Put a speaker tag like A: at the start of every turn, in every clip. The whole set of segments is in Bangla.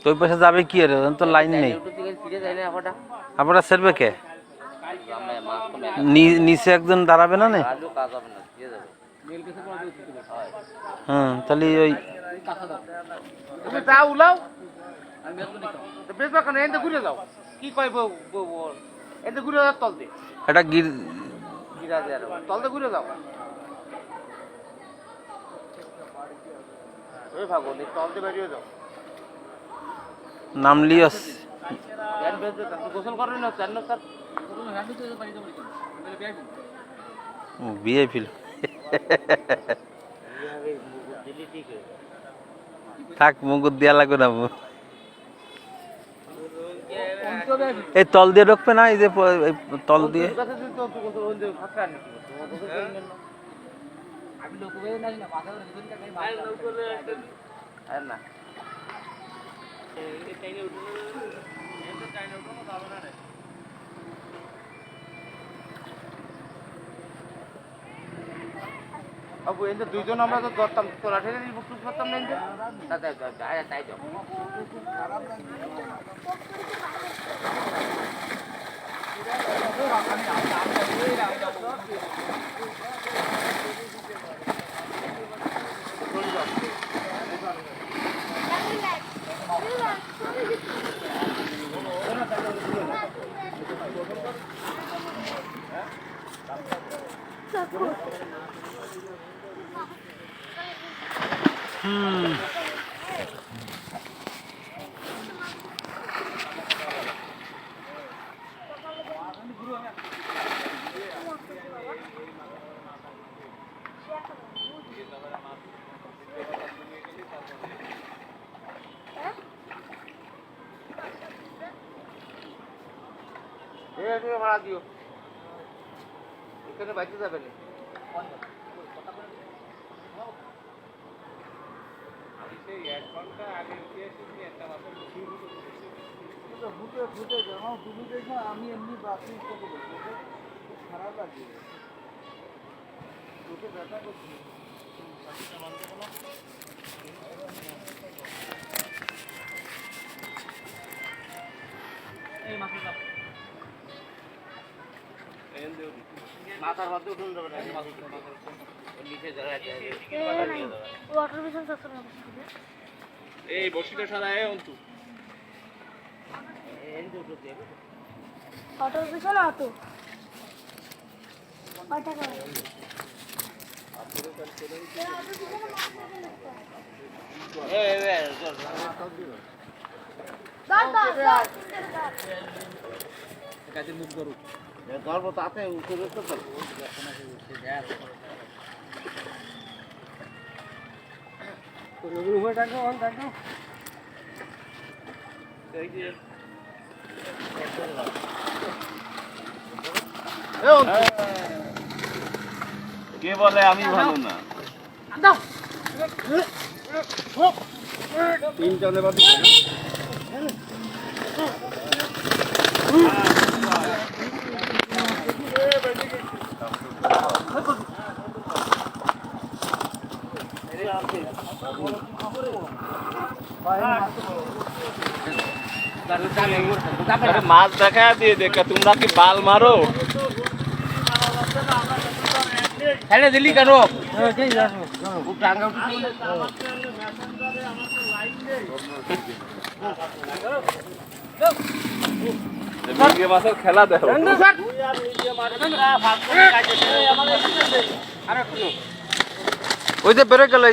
A: তো ওই পাশে যাবে কি আর তো লাইন নেই আপনারা সেরবে কে নিচে একজন দাঁড়াবে না হুম তাহলে ওই
B: কি কয় এতে ঘুরে যাও তল দিয়ে
A: এটা
B: তল দিয়ে ঘুরে যাও ভাগো তল দিয়ে বেরিয়ে যাও
A: নামলি
B: গোসল করেন না চার স্যার
A: বিয়ে ফিল থাক মুকুট দিয়া লাগবে না এই তল দিয়ে ঢুকবে না এই যে তল দিয়ে
B: না আবু এতে দুইজন আমরা তো ধরতাম তোলা ঠেলে বুক করতাম না তাই যাও ভাড়া দিও এখানে বাইতে যাবে না আমি এমনি বাথরুম খারাপ লাগে ব্যথা করছি মাথার মধ্যে উঠুন যাবে না নিচে এই বসিটা সারা অন্তু
C: অটোর পিছনে অটো কয়টা করে
B: মুখ করু ধর্ম তাতে উঠে তো কে বলে আমি ভালো না তিনজনে বাদ মাছ দেখা দিয়ে দেখা তোমরা কি বাল মারো
A: ছেড়ে দিলি কেন
B: মাছের খেলা দেখো
A: ওই যে বেরো গেল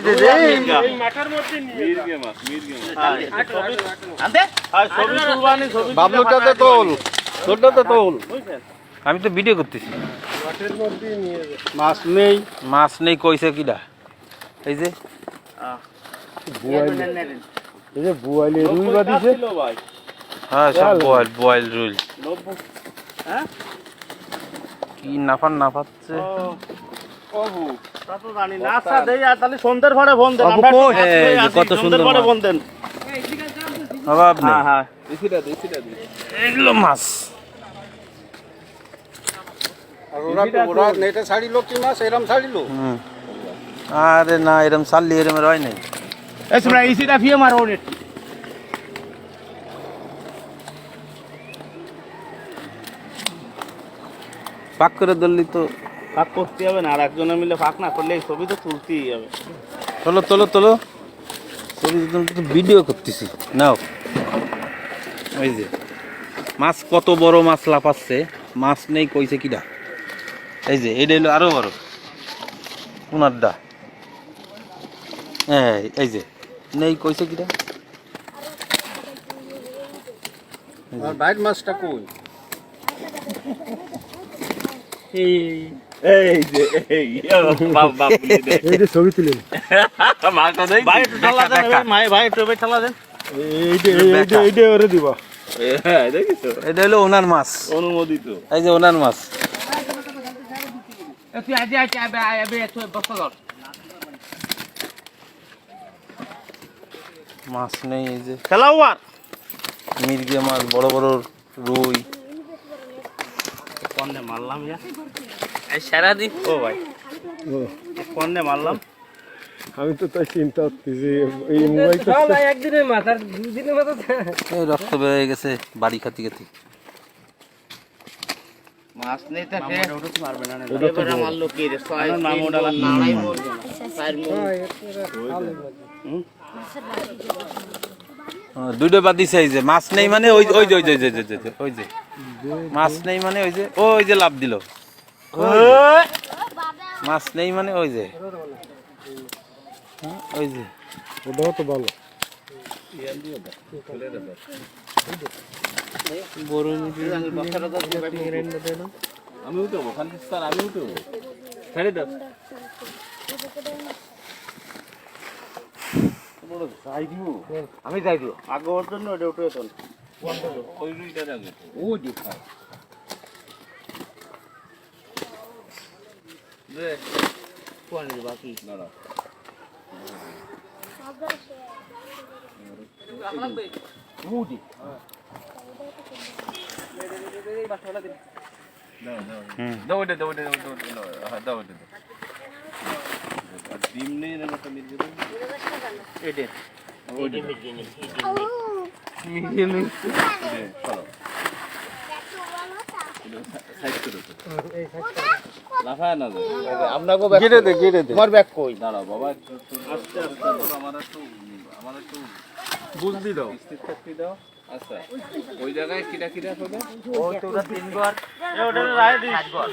B: বাবলুটাতে তোল তোরটাতে তোল
A: আমি তো ভিডিও করতেছি মাছ নেই কইছে কিডা এই যে
B: বুয়ালি রুই বাদিছে
A: হ্যাঁ সব বয়েল রুই কি নাফাচ্ছে কত সুন্দর এগুলো মাছ
B: ওরা নেটে ছাড়িল কি মাছ এরম ছাড়িল
A: আরে না এরম চাললি এরম হয় নাই।
B: এই তোমরা ইসিটা ফিয়ে মারো নেট।
A: পাক করে ধরলি তো।
C: ফাঁক করতে হবে না, আর একজনে মিলে ফাঁক না করলে এই ছবি তো তুলতেই হবে।
A: তোলো তোলো তোলো, ছবি তো ভিডিও করতেছি। নাও ওই যে মাছ, কত বড় মাছ লাফাচ্ছে, মাছ নেই কইছে কিডা। এই যে এটা হলো আরো বড় উনারডা, এই যে নেই কইছে কিডা।
C: আর বাইট মাছটা কই? এই যে এই বাপ বাপ
D: এই যে ছবি তুলেন,
C: মাছটা দেই ভাই একটু ঠালা দেন, ভাই একটু ঠালা দেন।
D: এইটা ওরে দিবা।
C: হ্যাঁ দেখিছো,
A: এটা হলো ওনার মাছ,
C: অনুমোদিত।
A: এই যে ওনার মাছ।
B: তুই আজ আবে তুই বসা ধর।
A: মাছ নেই, এই যে
C: খেলাও আর
A: মির্গে মাছ, বড় বড় রুই।
C: কোনে মারলাম ইয়া এই সারা দিন। ও ভাই কোনে মারলাম,
D: আমি তো তাই চিন্তা করতেছি এই মোবাইলটা
B: একদিনের মাছ আর দুদিনের মাছ।
A: এই রক্ত বেরিয়ে গেছে বাড়ি খাতি খাতি।
B: মাছ নেই তা
C: মামুটা উঠতে পারবে না।
B: এবারে মারলো কি রে? ছয়
C: মামুটা
B: লড়াই মরবে না। চার মন।
A: দুটো বাদ দিছে। এই যে মাছ নেই মানে ওই ওই যে ওই যে ওই যে ওই যে ওই যে মাছ নেই মানে ওই যে ওই যে লাভ দিল। মাছ নেই মানে ওই যে ওই যে
D: ওটাও তো ভালো।
A: বড়
C: আমি উঠবো খালি স্যার, আমি উঠবো ছেড়ে দাও।
B: আমি যাই দিও।
C: আগে ওর জন্য ওটা উঠে তোল ওই রুইটা যাবে।
B: ও দেখা
C: দে
B: কোন বাকি
C: দাঁড়া
B: মুডি
C: দাও ওটা দাও ওটা দাও ওটা ডিম নেই না একটা মির্গে দাও।
B: এডে
C: ওটা
B: মিডিয়াম
C: চলো সাইড করে লাফায় না
B: আপনাকে
D: গেটে দে গেটে দে।
B: তোমার ব্যাগ কই?
C: দাঁড়াও বাবা আস্তে আস্তে আমার একটু বুদ্ধি দাও, স্থির শক্তি দাও। আচ্ছা ওই জায়গায় কিরা কিরা হবে
B: ও তোরা তিনবার
C: ওটা রায় দিস।
B: সাতবার